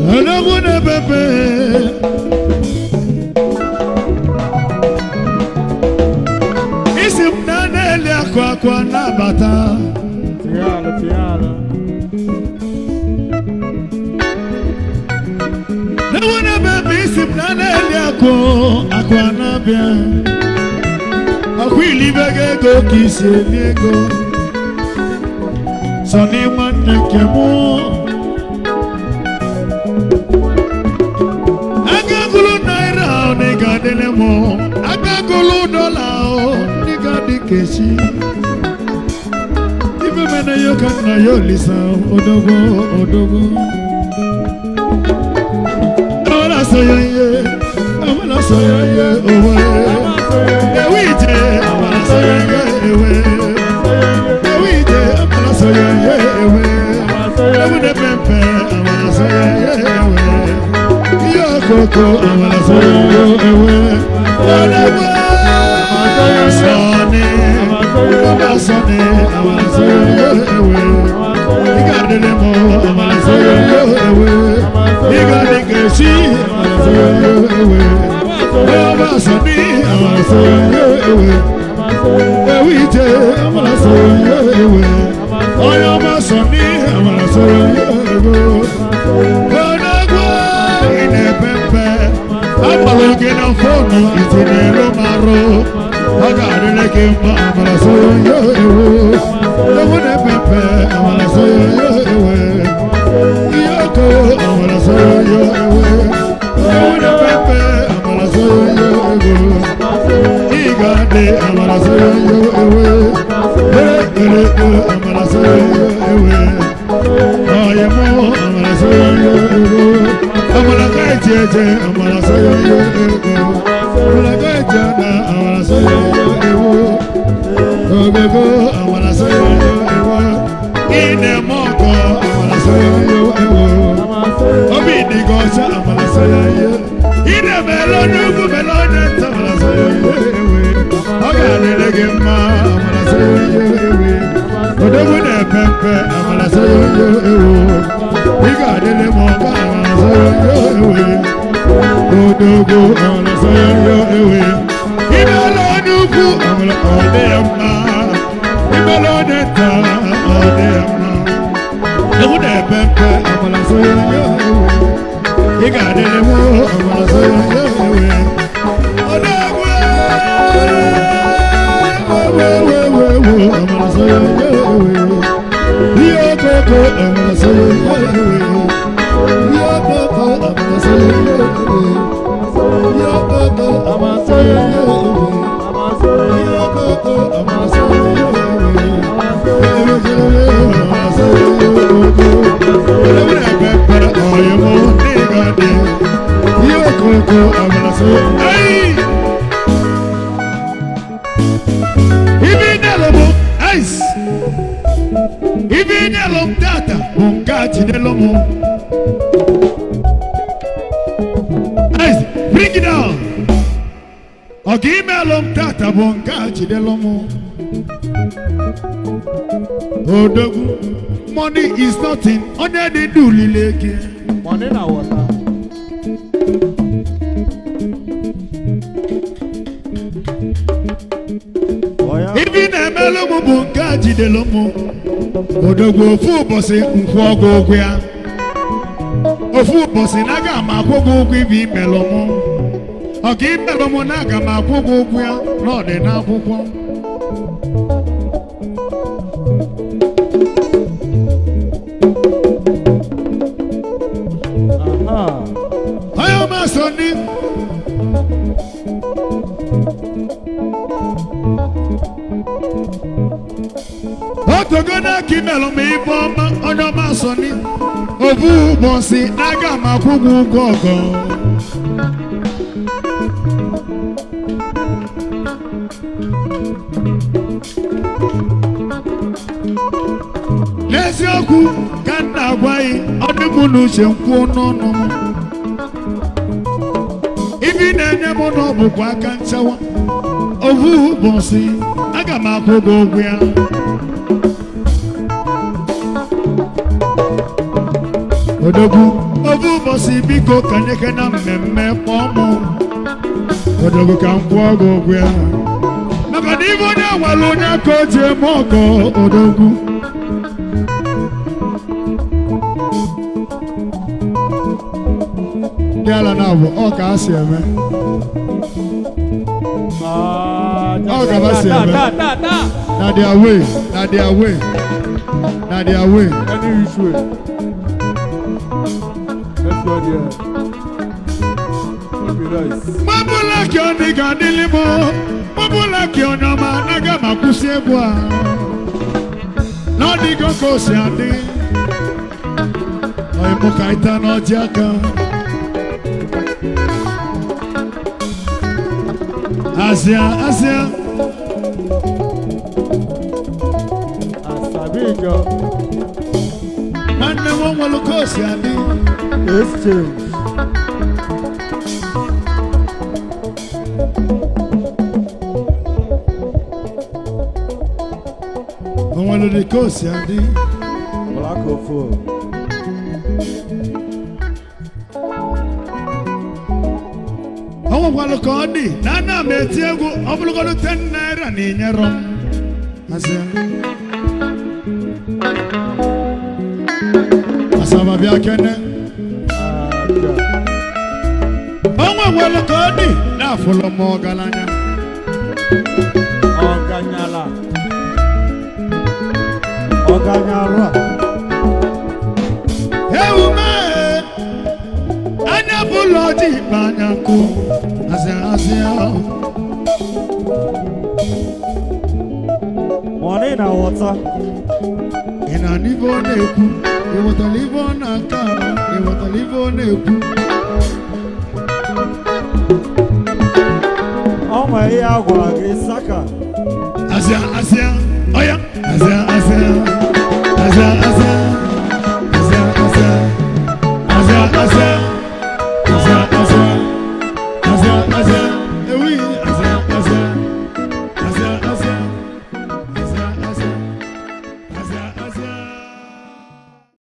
Anaguna Pepe. Isim Nanelia Kwakwa Nabata. Tiara, tiara. Naguna Pepe Isim Nanelia Kwakwa Nabia. Akwili Vega Kisi Diego. Sonny One Kemo. Nigga delemo, agagolo dollar, nigga dikeshi. Ibe mena yo kana yo lisa, odogo, odogo. Amala soye, owe. Ewije, amala soye, ewe. Ewije, amala soye, ewe. Amune pempe, amala soye, ewe. Koko amala soyo ewe odawa sone amala soyo ewe igardele mo amala soyo ewe igardele keshi amala soyo ewe odawa sone amala soyo ewe ewite amala soyo ewe odawa sone amala soyo ewe Looking on phone, it's in a romaro. I got a leg in my amaraso, yo, the one a pepe, amaraso, yo, Yoko, amaraso, yo, the one a pepe, amaraso, yo, he got the amaraso, yo, amaraso, yo, I am more amaraso, yo, amala kaitete amala sayo yo amala kaitana amala sayo yo gogo amala sayo yo ine moko amala sayo yo obi digosa amala sayo yo ine melonu melone amala sayo yo aga lege ma amala sayo yo odogo ne pepe amala sayo yo iga dele mo ba Odogo on a sayo ewe. Ibalonu amala odema. Ibaloneta odema. Ewe pepe amala sayo ewe. Igadele mo amala sayo ewe. Odogo amala sayo ewe. Yoko amala sayo ewe. Bring it down. Okay, me along tata bonga chidelomo. Odogu, money is nothing. Only they do lileke. Money na water. Even a melomo bonga chidelomo. Odogu fu bosse nkwogo kwea. Ofu bosse naga makwogo kwi melomo. Okay, melomo naga makwogo kwea. Lord na akwukwo. Ayo masoni. Otogona kimelo me iboma ono masoni. Ovu bonsi naga makugu gogo. Lesioku kana gwai odimunu shenkwu nono. Ibi na-enye m n'ọbụkwa aka nchawa ovu ụbọchị aga m akwụ gị ụgwọ ya odogwu ovu ụbọchị biko ka nyeke na mmemme kpọọ mụ odogwu ka m kwụọ gị ụgwọ ya maka na ibe onye nwere onye aka o ji eme ọkọ odogwu ndị ala na-abụ ọ ka a si eme ọ ka a si eme na their way na their way na their way Any which way. Let's go there. Be nice. mabula ki oni ga dilimo mabula ki onoma naga makusi egwu a na ọ dịgo ka o si adị ọyịmụ ka ịta n'ọjị aka azịa azịa Asabijo. nwanne m nwere ka o si adị Exchange. o nwere dị ka o si adị Black or full. o nwekwara ka ọ dị na ana m eti egwu ọ bụrụgodu 10 naira na enyerọ m azịa asaba bịa kene o nwekwara ka ọ dị na afụlụ m ọgaranya Oganyala. Oganyala. ewume anya bụ ụlọ ji ikpe anya nkụ azịa azịa Money na water. ị na n'ibe ọ na-ekwu ịghọtara ibe ọ na-aka ịghọtara ibe ọ na-ekwu Oh my, I want to Saka. azịa azịa ọya azịa azịa